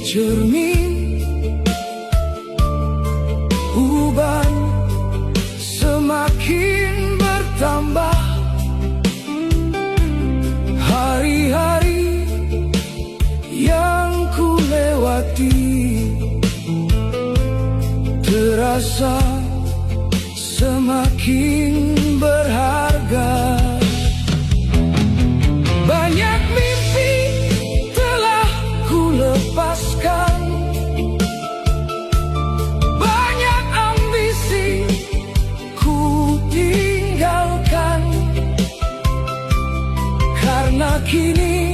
cermin uban semakin bertambah. Hari-hari yang ku lewati terasa semakin berharga. Banyak mimpi telah ku lepaskan, banyak ambisi ku tinggalkan, karena kini